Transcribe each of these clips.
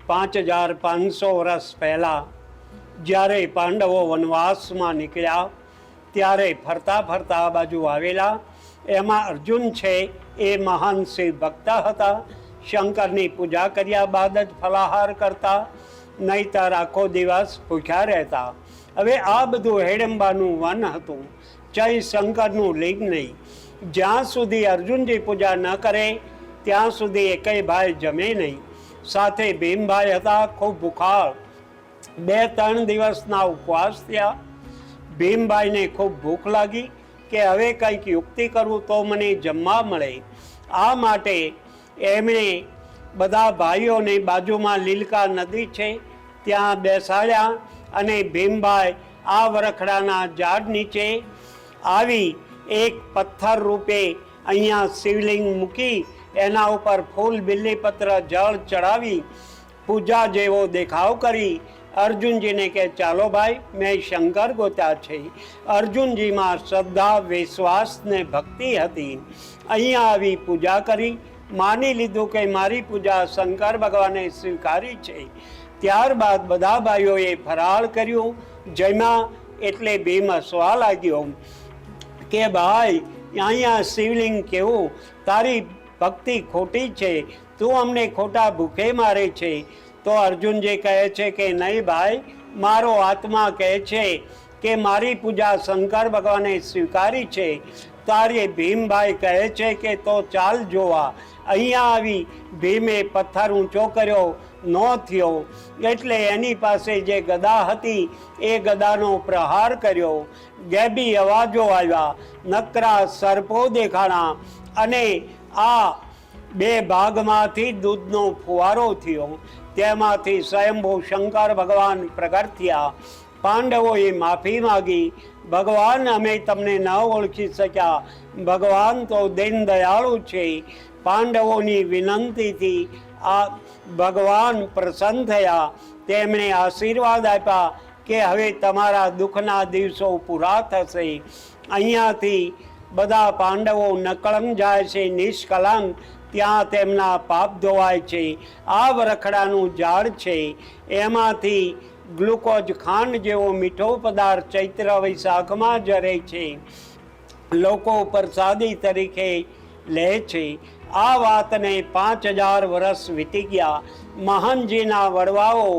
5500 વર્ષ પહેલાં જ્યારે પાંડવો વનવાસમાં નીકળ્યા ત્યારે ફરતા ફરતા આ બાજુ આવેલા. એમાં અર્જુન છે એ મહાન શિવ ભક્ત હતા. શંકરની પૂજા કર્યા બાદ જ ફલાહાર કરતા, નહીંતર આખો દિવસ ભૂખ્યા રહેતા. હવે આ બધું હેડંબાનું વન હતું, જય શંકરનું લિંગ નહીં. જ્યાં સુધી અર્જુનજી પૂજા ન કરે ત્યાં સુધી એકેય ભાઈ જમે નહીં. સાથે ભીમભાઈ હતા, ખૂબ ભૂખાળ. 2-3 દિવસના ઉપવાસ થયા. ભીમભાઈને ખૂબ ભૂખ લાગી કે હવે કંઈક યુક્તિ કરું તો મને જમવા મળે. આ માટે એમણે બધા ભાઈઓને બાજુમાં લીલકા નદી છે ત્યાં બેસાડ્યા અને ભીમભાઈ આ વરખડાના ઝાડ નીચે આવી એક પથ્થર રૂપે અહીંયા શિવલિંગ મૂકી એના ઉપર ફૂલ બિલ્લીપત્ર જળ ચડાવી પૂજા જેવો દેખાવ કરી અર્જુનજીને કે ચાલો ભાઈ મેં શંકર ગોત્યા છે. અર્જુનજીમાં શ્રદ્ધા, વિશ્વાસ ને ભક્તિ હતી. અહીંયા આવી પૂજા કરી, માની લીધું કે મારી પૂજા શંકર ભગવાને સ્વીકારી છે. ત્યારબાદ બધા ભાઈઓએ ફરાળ કર્યું, જમ્યા. એટલે ભીમ હસવા લાગ્યો કે ભાઈ અહીંયા શિવલિંગ કેવું, તારી ભક્તિ ખોટી છે, તું અમને ખોટા ભૂખે મારે છે. તો અર્જુનજી કહે છે કે નહીં ભાઈ, મારો આત્મા કહે છે કે મારી પૂજા શંકર ભગવાને સ્વીકારી છે. તારે ભીમભાઈ કહે છે કે તો ચાલ જોવા. અહીંયા આવી ભીમે પથ્થર ઊંચો કર્યો, ન થયો. એટલે એની પાસે જે ગદા હતી એ ગદાનો પ્રહાર કર્યો. ગેબી અવાજો આવ્યા, નકરા સર્પો દેખાણા અને આ 2 ભાગમાંથી દૂધનો ફુવારો થયો. તેમાંથી સ્વયંભૂ શંકર ભગવાન પ્રગટ થયા. પાંડવોએ માફી માગી, ભગવાન અમે તમને ન ઓળખી શક્યા, ભગવાન તો દીન દયાળુ છે. પાંડવોની વિનંતીથી આ ભગવાન પ્રસન્ન થયા. તેમણે આશીર્વાદ આપ્યા કે હવે તમારા દુઃખના દિવસો પૂરા થશે. અહીંયાથી બધા પાંડવો નકળંગ જાય છે, નિષ્કલંક. ત્યાં તેમના પાપ ધોવાય છે. આ વરખડાનું ઝાડ છે, એમાંથી ગ્લુકોઝ ખાંડ જેવો મીઠો પદાર્થ ચૈત્ર વૈશાખમાં જરે છે. લોકો પ્રસાદી તરીકે લે છે. આ વાતને 5000 વર્ષ વીતી ગયા. મહાનજીના વડવાઓ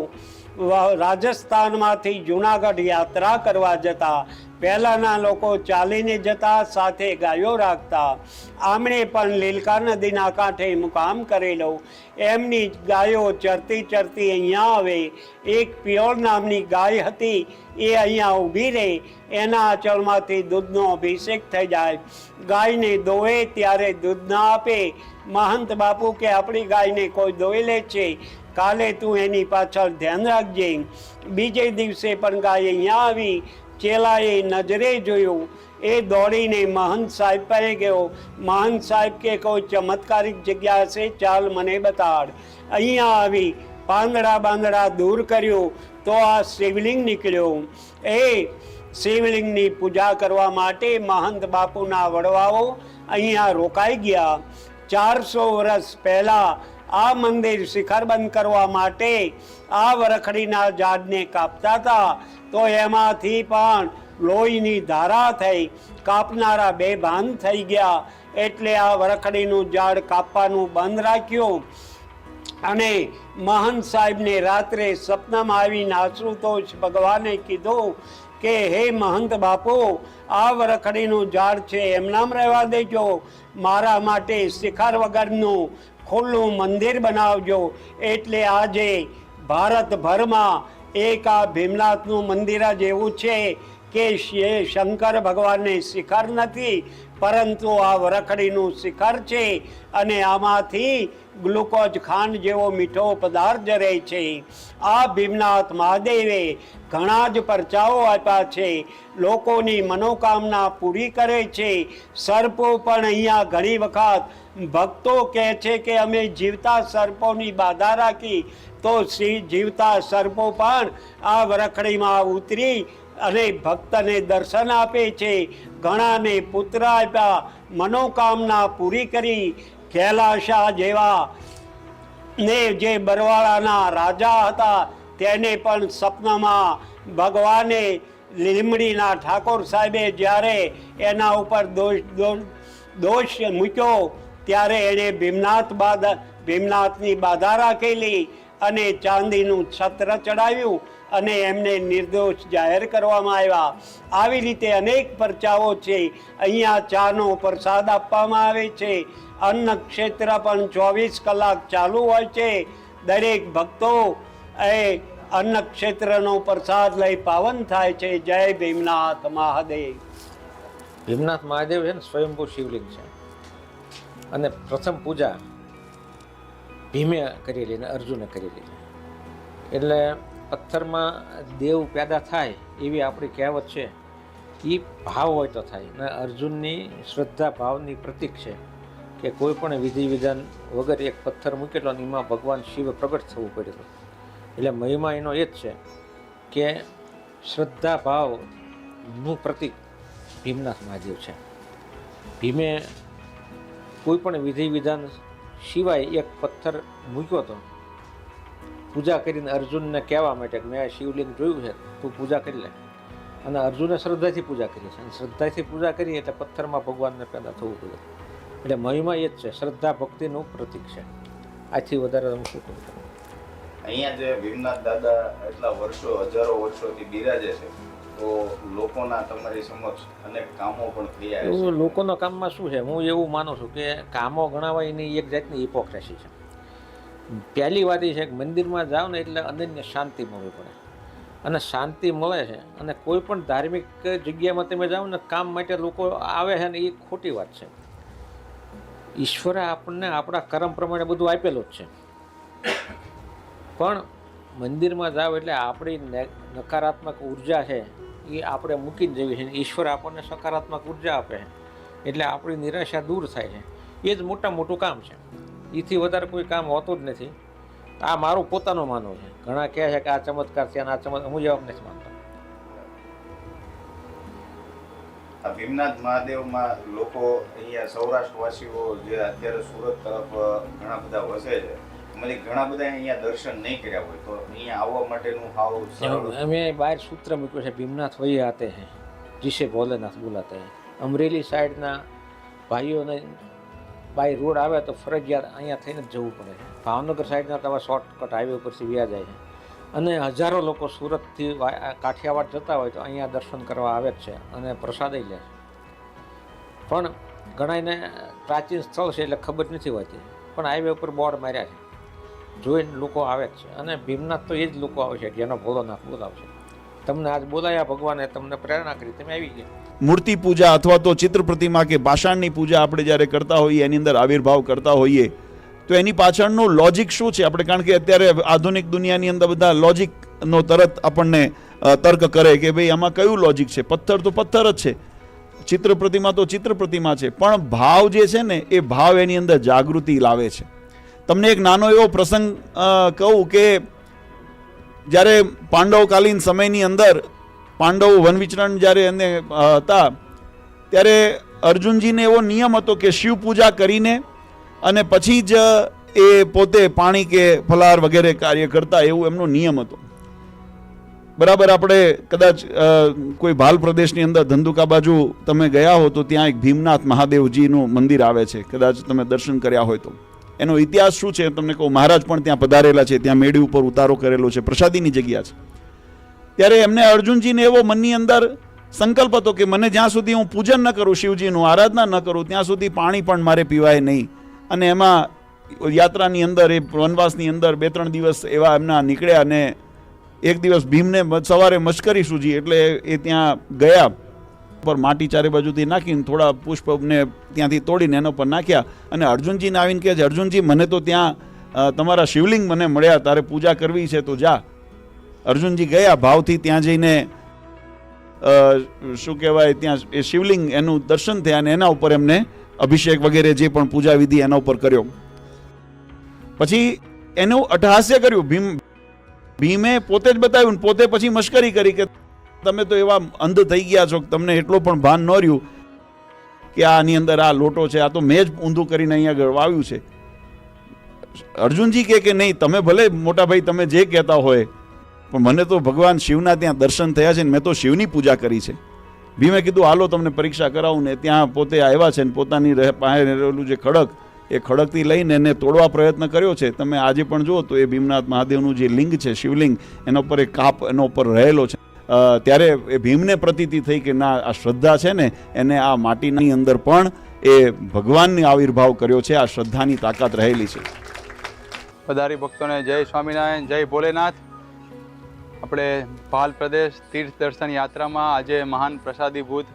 રાજસ્થાનમાંથી જૂનાગઢ યાત્રા કરવા જતા. પહેલાંના લોકો ચાલીને જતા, સાથે ગાયો રાખતા. આમણે પણ લીલકા નદીના કાંઠે મુકામ કરેલો. એમની ગાયો ચરતી ચરતી અહીંયા આવે. એક પિયોળ નામની ગાય હતી, એ અહીંયા ઊભી રહે. એના આંચળમાંથી દૂધનો અભિષેક થઈ જાય. ગાયને દોવે ત્યારે દૂધ ના આપે. મહંત બાપુ કે આપણી ગાયને કોઈ દોઈ લે છે, કાલે તું એની પાછળ ધ્યાન રાખજે. બીજે દિવસે પણ ગાય અહીંયા આવી. ચેલાએ નજરે જોયું. એ દોડીને મહંત સાહેબ પાસે ગયો. મહંત સાહેબ કે કોઈ ચમત્કારિક જગ્યા છે, ચાલ મને બતાડ. અહીંયા આવી પાંદડા બાંદડા દૂર કર્યું તો આ શિવલિંગ નીકળ્યો. એ શિવલિંગની પૂજા કરવા માટે મહંત બાપુના વડવાઓ અહીંયા રોકાઈ ગયા. 400 વર્ષ પહેલાં આ મંદિર શિખરબંધ કરવા માટે આ વરખડીના ઝાડને કાપતા હતા તો એમાંથી પણ લોહીની ધારા થઈ. કાપનારા બેભાન થઈ ગયા. એટલે આ વરખડીનું ઝાડ કાપવાનું બંધ રાખ્યું. અને મહંત સાહેબને રાત્રે સપનામાં આવીને આશુતોષ ભગવાને કીધું કે હે મહંત બાપુ, આ વરખડીનું ઝાડ છે એમનામ રહેવા દેજો, મારા માટે શિખર વગરનું ખુલ્લું મંદિર બનાવજો. એટલે આજે ભારતભરમાં એક આ ભીમનાથનું મંદિર જ એવું છે કે શંકર ભગવાનને શિખર નથી, પરંતુ આ વરખડીનું શિખર છે. અને આમાંથી ગ્લુકોઝ ખાંડ જેવો મીઠો પદાર્થ જરે છે. આ ભીમનાથ મહાદેવે ઘણા જ પરચાઓ આપ્યા છે. લોકોની મનોકામના પૂરી કરે છે. સર્પો પણ અહીંયા ઘણી વખત ભક્તો કહે છે કે અમે જીવતા સર્પોની બાધા રાખી, તો જીવતા સર્પો પણ આ વરખડીમાં ઉતરી અને ભક્તને દર્શન આપે છે. ઘણાને પુત્ર આપ્યા, મનોકામના પૂરી કરી. કૈલાશા જેવા ને જે બરવાળાના રાજા હતા તેને પણ સપનામાં ભગવાને લીમડીના ઠાકોર સાહેબે જ્યારે એના ઉપર દોષ મૂક્યો ત્યારે એણે ભીમનાથની બાધા રાખેલી અને ચાંદીનું છત્ર ચડાવ્યું અને એમને નિર્દોષ જાહેર કરવામાં આવ્યા. આવી રીતે અનેક પરચાઓ છે. અહીંયા ચાનો પ્રસાદ આપવામાં આવે છે. અન્ન ક્ષેત્ર પણ 24 કલાક ચાલુ હોય છે. દરેક ભક્તો એ અન્ન ક્ષેત્રનો પ્રસાદ લઈ પાવન થાય છે. જય ભીમનાથ મહાદેવ. ભીમનાથ મહાદેવ છે ને સ્વયંભૂ શિવલિંગ છે અને પ્રથમ પૂજા ભીમે કરેલી અને અર્જુને કરેલી. એટલે પથ્થરમાં દેવ પેદા થાય એવી આપણી કહેવત છે. એ ભાવ હોય તો થાય ને અર્જુનની શ્રદ્ધા ભાવની પ્રતીક છે કે કોઈ પણ વિધિ વિધાન વગર એક પથ્થર મૂકેલો અને એમાં ભગવાન શિવ પ્રગટ થવું પડેલું. એટલે મહિમા એનો એ જ છે કે શ્રદ્ધા ભાવનું પ્રતીક ભીમનાથ મહાદેવ છે. ભીમે કોઈ પણ વિધિ વિધાન સિવાય એક પથ્થર મૂક્યો હતો પૂજા કરીને અર્જુનને કહેવા માટે કે મેં શિવલિંગ જોયું છે, તું પૂજા કરી લે. અને અર્જુને શ્રદ્ધાથી પૂજા કરી છે અને શ્રદ્ધાથી પૂજા કરી એટલે પથ્થરમાં ભગવાનને પેદા થવું પડે. એટલે મહિમા એ જ છે, શ્રદ્ધા ભક્તિનું પ્રતીક છે. આથી વધારે હું શું કહું. અહીંયા જે ભીમનાથ દાદા એટલા વર્ષો હજારો વર્ષોથી બિરાજે છે તો લોકોના તમારી સમક્ષ અનેક કામો પણ થયા છે. એવું લોકોના કામમાં શું છે, હું એવું માનું છું કે કામો ગણાવાય એની એક જાતની હિપોક્રેસી છે. પહેલી વાત એ છે કે મંદિરમાં જાઓ ને એટલે અનન્ય શાંતિ મળવી પડે અને શાંતિ મળે છે. અને કોઈ પણ ધાર્મિક જગ્યામાં તમે જાઓ ને કામ માટે લોકો આવે છે ને એ ખોટી વાત છે. ઈશ્વરે આપણને આપણા કર્મ પ્રમાણે બધું આપેલું જ છે, પણ મંદિરમાં જાઓ એટલે આપણી નકારાત્મક ઉર્જા છે એ આપણે મૂકી જ જવી છે. ઈશ્વર આપણને સકારાત્મક ઉર્જા આપે છે એટલે આપણી નિરાશા દૂર થાય છે. એ જ મોટું કામ છે. એથી વધારે કોઈ કામ હોતું જ નથી. આ મારું પોતાનું માનવું છે. ઘણા કહે છે કે આ ચમત્કાર છે અને આ ચમત્કાર, હું જવાબ નથી માનતો. આ ભીમનાથ મહાદેવમાં લોકો અહીંયા સૌરાષ્ટ્રવાસીઓ જે અત્યારે સુરત તરફ ઘણા બધા વસે છે, એમાંથી ઘણા બધા અહીંયા દર્શન નહીં કર્યા હોય તો અહીંયા આવવા માટેનું અમે બહાર સૂત્ર મૂક્યું છે, ભીમનાથ વહી આતે હૈ જીસે ભોલેનાથ બોલાતે હૈ. અમરેલી સાઈડના ભાઈઓને બાય રોડ આવે તો ફરજિયાત અહીંયા થઈને જ જવું પડે છે. ભાવનગર સાઈડના તો શોર્ટકટ હાઈવે ઉપરથી વ્યા જાય છે અને હજારો લોકો સુરતથી કાઠિયાવાડ જતા હોય તો અહીંયા દર્શન કરવા આવે જ છે અને પ્રસાદય લે છે. પણ ઘણાને પ્રાચીન સ્થળ છે એટલે ખબર નથી હોતી, પણ હાઈવે ઉપર બોર્ડ માર્યા છે, જોઈને લોકો આવે જ છે. અને ભીમનાથ તો એ જ લોકો આવે છે જેનો ભોળોનાથ બોલાવશે. તમને આજ બોલાયા ભગવાને, તમને પ્રેરણા કરી, તમે આવી ગયા. મૂર્તિ પૂજા અથવા તો ચિત્ર પ્રતિમા કે પાષાણની પૂજા આપણે જ્યારે કરતા હોઈએ, એની અંદર આવિર્ભાવ કરતા હોઈએ તો એની પાછળનું લોજિક શું છે? આપણે કારણ કે અત્યારે આધુનિક દુનિયાની અંદર બધા લોજિકનો તરત આપણને તર્ક કરે કે ભાઈ આમાં કયું લોજિક છે? પથ્થર તો પથ્થર જ છે, ચિત્ર પ્રતિમા તો ચિત્ર પ્રતિમા છે, પણ ભાવ જે છે ને એ ભાવ એની અંદર જાગૃતિ લાવે છે. તમને એક નાનો એવો પ્રસંગ કહું કે જ્યારે પાંડવકાલીન સમયની અંદર પાંડવો વનવિચરણ જ્યારે એને હતા ત્યારે અર્જુનજીને એવો નિયમ હતો કે શિવ પૂજા કરીને અને પછી જ એ પોતે પાણી કે ફલાર વગેરે કાર્ય કરતા, એવું એમનો નિયમ હતો. બરાબર. આપણે કદાચ કોઈ ભાલ પ્રદેશની અંદર ધંધુકા બાજુ તમે ગયા હો તો ત્યાં એક ભીમનાથ મહાદેવજીનું મંદિર આવે છે, કદાચ તમે દર્શન કર્યા હોય તો. એનો ઇતિહાસ શું છે તમને કહું. મહારાજ પણ ત્યાં પધારેલા છે, ત્યાં મેળી ઉપર ઉતારો કરેલો છે, પ્રસાદીની જગ્યા છે. ત્યારે એમને અર્જુનજીને એવો મનની અંદર સંકલ્પ હતો કે મને જ્યાં સુધી હું પૂજન ન કરું, શિવજીનું આરાધના ન કરું, ત્યાં સુધી પાણી પણ મારે પીવાય નહીં. અને એમાં યાત્રાની અંદર, એ વનવાસની અંદર 2-3 દિવસ એવા એમના નીકળ્યા અને એક દિવસ ભીમને સવારે મશ્કરી સૂજી એટલે એ ત્યાં ગયા, પર માટી ચારે બાજુથી નાખીને થોડા પુષ્પને ત્યાંથી તોડીને એના પર નાખ્યા અને અર્જુનજીને આવીને કહે છે, અર્જુનજી મને તો ત્યાં તમારા શિવલિંગ મને મળ્યા, તારે પૂજા કરવી છે તો જા. અર્જુનજી ગયા, ભાવથી ત્યાં જઈને શું કહેવાય ત્યાં એ શિવલિંગ એનું દર્શન થયા અને એના ઉપર એમને અભિષેક વગેરે જે પણ પૂજા વિધિ એના ઉપર કર્યો. પછી એનું અટહાસ્ય કર્યું. ભીમે પોતે જ બતાવ્યું, પોતે પછી મશ્કરી કરી કે તમે તો એવા અંધ થઈ ગયા છો, તમને એટલો પણ ભાન ન રહ્યું કે આની અંદર આ લોટો છે, આ તો મેં જ ઊંધું કરીને અહીંયા આગળ વાવ્યું છે. અર્જુનજી કે નહીં, તમે ભલે મોટા ભાઈ તમે જે કહેતા હોય, પણ મને તો ભગવાન શિવના ત્યાં દર્શન થયા છે ને મેં તો શિવની પૂજા કરી છે. ભીમે કીધું હાલો તમને પરીક્ષા કરાવું ને ત્યાં પોતે આવ્યા છે ને પોતાની પાસે રહેલું જે ખડક એ ખડકથી લઈને એને તોડવા પ્રયત્ન કર્યો છે. તમે આજે પણ જુઓ તો એ ભીમનાથ મહાદેવનું જે લિંગ છે શિવલિંગ એના ઉપર એક કાપ એના ઉપર રહેલો છે. ત્યારે એ ભીમને પ્રતીતિ થઈ કે ના આ શ્રદ્ધા છે ને એને આ માટીની અંદર પણ એ ભગવાનની આવિર્ભાવ કર્યો છે. આ શ્રદ્ધાની તાકાત રહેલી છે. પધારી ભક્તોને જય સ્વામિનારાયણ, જય ભોલેનાથ. આપણે ભાલ પ્રદેશ તીર્થ દર્શન યાત્રામાં આજે મહાન પ્રસાદીભૂત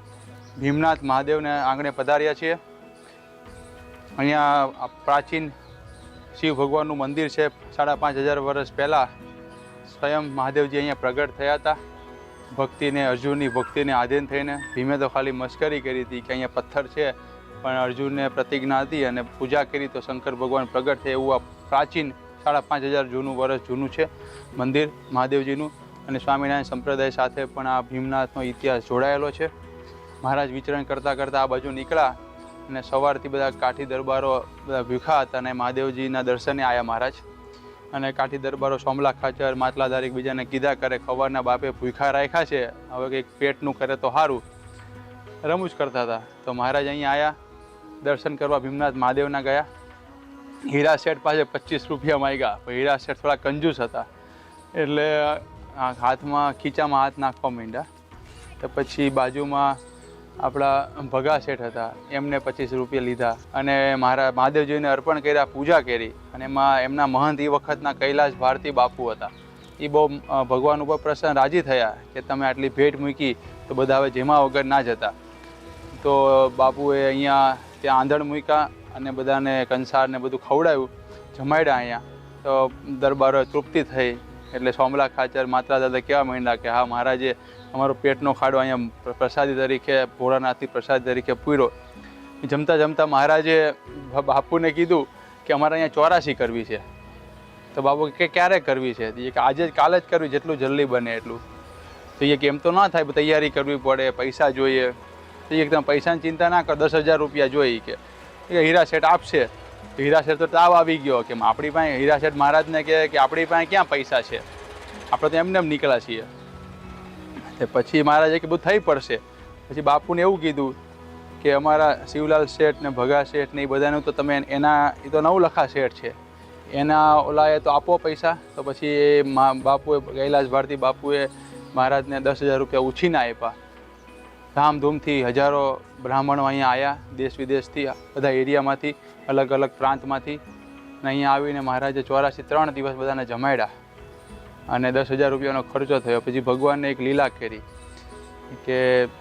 ભીમનાથ મહાદેવને આંગણે પધાર્યા છીએ. અહીંયા પ્રાચીન શિવ ભગવાનનું મંદિર છે. 5,500 વર્ષ પહેલાં સ્વયં મહાદેવજી અહીંયા પ્રગટ થયા હતા. ભક્તિને અર્જુનની ભક્તિને આધીન થઈને ભીમે તો ખાલી મશ્કરી કરી હતી કે અહીંયા પથ્થર છે, પણ અર્જુનને પ્રતિજ્ઞા હતી અને પૂજા કરી તો શંકર ભગવાન પ્રગટ થયા. એવું આ પ્રાચીન 5,500 વર્ષ જૂનું છે મંદિર મહાદેવજીનું. અને સ્વામિનારાયણ સંપ્રદાય સાથે પણ આ ભીમનાથનો ઇતિહાસ જોડાયેલો છે. મહારાજ વિચરણ કરતાં કરતાં આ બાજુ નીકળ્યા અને સવારથી બધા કાઠી દરબારો બધા ભૂખા હતા અને મહાદેવજીના દર્શને આવ્યા મહારાજ. અને કાઠી દરબારો સોમલા ખાચર માટલાધાર એકબીજાને કીધા કરે ખવારના બાપે ભૂખા રાખ્યા છે, હવે કંઈક પેટનું કરે તો સારું, રમૂજ કરતા હતા. તો મહારાજ અહીંયા આવ્યા, દર્શન કરવા ભીમનાથ મહાદેવના ગયા. હીરા શેઠ પાસે 25 રૂપિયા માંગ્યા, પણ હીરા શેઠ થોડા કંજૂસ હતા એટલે હાથમાં ખીચામાં હાથ નાખવા માંડ્યા. તો પછી બાજુમાં આપણા ભગા શેઠ હતા, એમને 25 રૂપિયા લીધા અને મારા મહાદેવજીને અર્પણ કર્યા, પૂજા કરી. અને એમાં એમના મહંત એ વખતના કૈલાસ ભારતી બાપુ હતા. એ બહુ ભગવાન ઉપર પ્રસન્ન રાજી થયા કે તમે આટલી ભેટ મૂકી તો બધા હવે જેમાં વગર ના જતા. તો બાપુએ અહીંયા ત્યાં આંધણ મૂક્યા અને બધાને કંસાર ને બધું ખવડાવ્યું, જમાડ્યા અહીંયા. તો દરબારોએ તૃપ્તિ થઈ એટલે સોમલા ખાચર માત્રા દાદા કહેવા માંડ્યા કે હા મહારાજે અમારો પેટનો ખાડો અહીંયા પ્રસાદી તરીકે ભોળાનાથથી પ્રસાદી તરીકે પૂર્યો. જમતા જમતા મહારાજે બાપુને કીધું કે અમારે અહીંયા ચોરાસી કરવી છે. તો બાપુ કે ક્યારે કરવી છે? કે આજે જ કાલે જ કરવી, જેટલું જલ્દી બને એટલું. તો એ કે એમ તો ના થાય, તૈયારી કરવી પડે, પૈસા જોઈએ. તો એ તમે પૈસાની ચિંતા ના કરો, 10,000 રૂપિયા જોઈએ કે હીરા શેઠ આપશે. તો હીરા શેઠ તો તાવ આવી ગયો કે આપણી પાસે હીરા શેઠ મહારાજને કહે કે આપણી પાસે ક્યાં પૈસા છે, આપણે તો એમને એમ નીકળ્યા છીએ. પછી મહારાજે કે બધું થઈ પડશે. પછી બાપુને એવું કીધું કે અમારા શિવલાલ શેઠ ને ભગા શેઠ ને એ બધાનું તો તમે એના એ તો 9 લખા શેઠ છે, એના ઓલાએ તો આપો પૈસા. તો પછી એ બાપુએ કૈલાસ ભારતી બાપુએ મહારાજને 10,000 રૂપિયા ઉછીના આપ્યા. ધામધૂમથી હજારો બ્રાહ્મણો અહીંયા આવ્યા, દેશ વિદેશથી, બધા એરિયામાંથી, અલગ અલગ પ્રાંતમાંથી. અને અહીંયા આવીને મહારાજે 3 દિવસ બધાને જમાડ્યા અને 10,000 રૂપિયાનો ખર્ચો થયો. પછી ભગવાનને એક લીલા કરી કે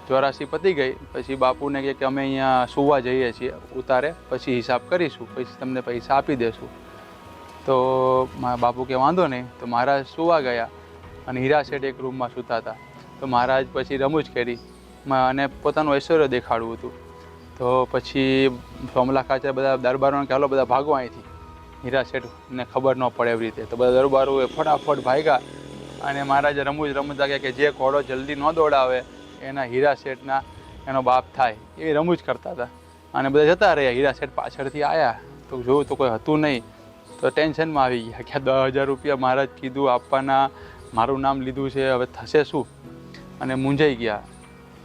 84 પતી ગઈ. પછી બાપુને કહે કે અમે અહીંયા સુવા જઈએ છીએ ઉતારે, પછી હિસાબ કરીશું, પછી તમને પૈસા આપી દેશું. તો બાપુ કે વાંધો નહીં. તો મહારાજ સુવા ગયા અને હીરા શેઠ એક રૂમમાં સૂતા હતા. તો મહારાજ પછી રમૂજ કરી અને પોતાનું ઐશ્વર્ય દેખાડવું હતું. તો પછી સોમલા ખાચર બધા દરબારોને કે હાલો બધા ભાગો અહીંથી, હીરા શેઠને ખબર ન પડે એવી રીતે. તો બધા દરબારોએ ફટાફટ ભાગ્યા અને મહારાજે રમૂજતા કે જે ઘોડો જલ્દી ન દોડાવે એના હીરા શેઠના એનો બાપ થાય, એવી રમૂજ કરતા હતા. અને બધા જતા રહ્યા. હીરા શેઠ પાછળથી આવ્યા તો જોયું તો કોઈ હતું નહીં. તો ટેન્શનમાં આવી ગયા કે 10,000 રૂપિયા મહારાજ કીધું આપવાના, મારું નામ લીધું છે, હવે થશે શું? અને મૂંઝાઈ ગયા.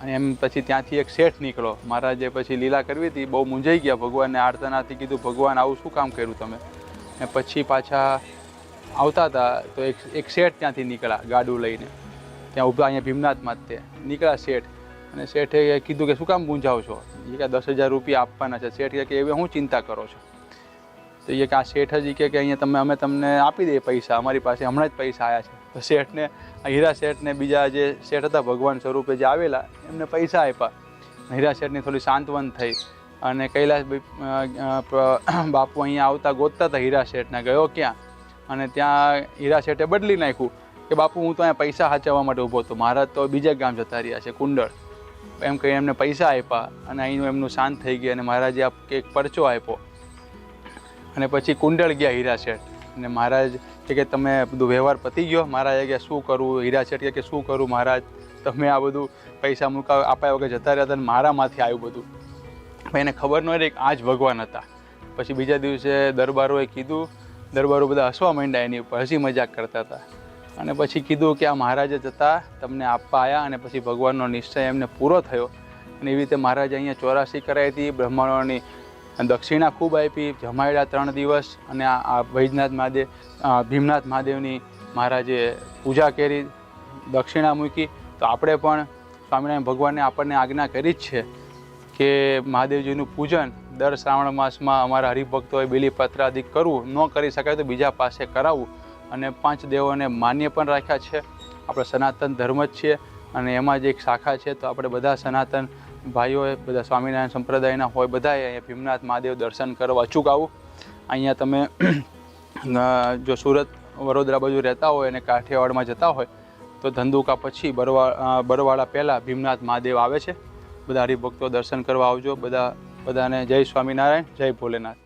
અને એમ પછી ત્યાંથી એક શેઠ નીકળો. મહારાજે પછી લીલા કરવી હતી, બહુ મૂંઝાઈ ગયા. ભગવાનને આર્તનાથી કીધું ભગવાન આવું શું કામ કર્યું તમે? અને પછી પાછા આવતા હતા તો એક શેઠ ત્યાંથી નીકળ્યા ગાડું લઈને, ત્યાં ઊભા અહીંયા ભીમનાથમાં જ તે નીકળ્યા શેઠ. અને શેઠે કીધું કે શું કામ મૂંઝાવ છો? એ કે 10,000 રૂપિયા આપવાના છે. શેઠ કે એવી હું ચિંતા કરો છો? તો એ કે આ શેઠ જ કે અહીંયા અમે તમને આપી દઈએ પૈસા, અમારી પાસે હમણાં જ પૈસા આવ્યા છે. તો શેઠને હીરા શેઠને બીજા જે શેઠ હતા ભગવાન સ્વરૂપે જે આવેલા એમને પૈસા આપ્યા. હીરા શેઠની થોડી સાંત્વન થઈ અને કૈલાસ બાપુ અહીંયા આવતા ગોતતા હતા હીરા શેઠને, ગયો ક્યાં? અને ત્યાં હીરા શેઠે બદલી નાખ્યું કે બાપુ હું તો અહીંયા પૈસા સાચવવા માટે ઊભો હતો, મહારાજ તો બીજા ગામ જતા રહ્યા છે કુંડળ, એમ કહી એમને પૈસા આપ્યા અને અહીંનું એમનું શાંત થઈ ગયા. અને મહારાજે એક પરચો આપ્યો અને પછી કુંડળ ગયા હીરા શેઠ. અને મહારાજ કે તમે બધું વ્યવહાર પતી ગયો? મહારાજે કે શું કરવું? હીરા શેઠ કે શું કરું મહારાજ, તમે આ બધું પૈસા આપ્યા વગર જતા રહ્યા હતા અને મારામાંથી આવ્યું બધું. એને ખબર ન રહી કે આ જ ભગવાન હતા. પછી બીજા દિવસે દરબારોએ કીધું દરબારો બધા હસવા માંડ્યા એની ઉપર, હસી મજાક કરતા હતા. અને પછી કીધું કે આ મહારાજે જતા તમને આપવા આવ્યા અને પછી ભગવાનનો નિશ્ચય એમને પૂરો થયો. અને એવી રીતે મહારાજે અહીંયા 84 કરાવી હતી, બ્રાહ્મણોની દક્ષિણા ખૂબ આપી, જમાડ્યા 3 દિવસ. અને આ વૈદ્યનાથ મહાદેવ ભીમનાથ મહાદેવની મહારાજે પૂજા કરી, દક્ષિણા મૂકી. તો આપણે પણ સ્વામિનારાયણ ભગવાનને આપણને આજ્ઞા કરી જ છે કે મહાદેવજીનું પૂજન દર શ્રાવણ માસમાં અમારા હરિભક્તોએ બીલીપત્ર આદિ કરવું, ન કરી શકાય તો બીજા પાસે કરાવવું. અને 5 દેવોને માન્ય પણ રાખ્યા છે. આપણે સનાતન ધર્મ જ છીએ અને એમાં જ એક શાખા છે. તો આપણે બધા સનાતન ભાઈઓએ, બધા સ્વામિનારાયણ સંપ્રદાયના હોય, બધાએ અહીંયા ભીમનાથ મહાદેવ દર્શન કરવા અચૂક આવું. અહીંયા તમે જો સુરત વડોદરા બાજુ રહેતા હોય અને કાઠિયાવાડમાં જતા હોય તો ધંધુકા પછી બરવાળા પહેલાં ભીમનાથ મહાદેવ આવે છે. બધા હરિભક્તો દર્શન કરવા આવજો. બધાને જય સ્વામિનારાયણ, જય ભોલેનાથ.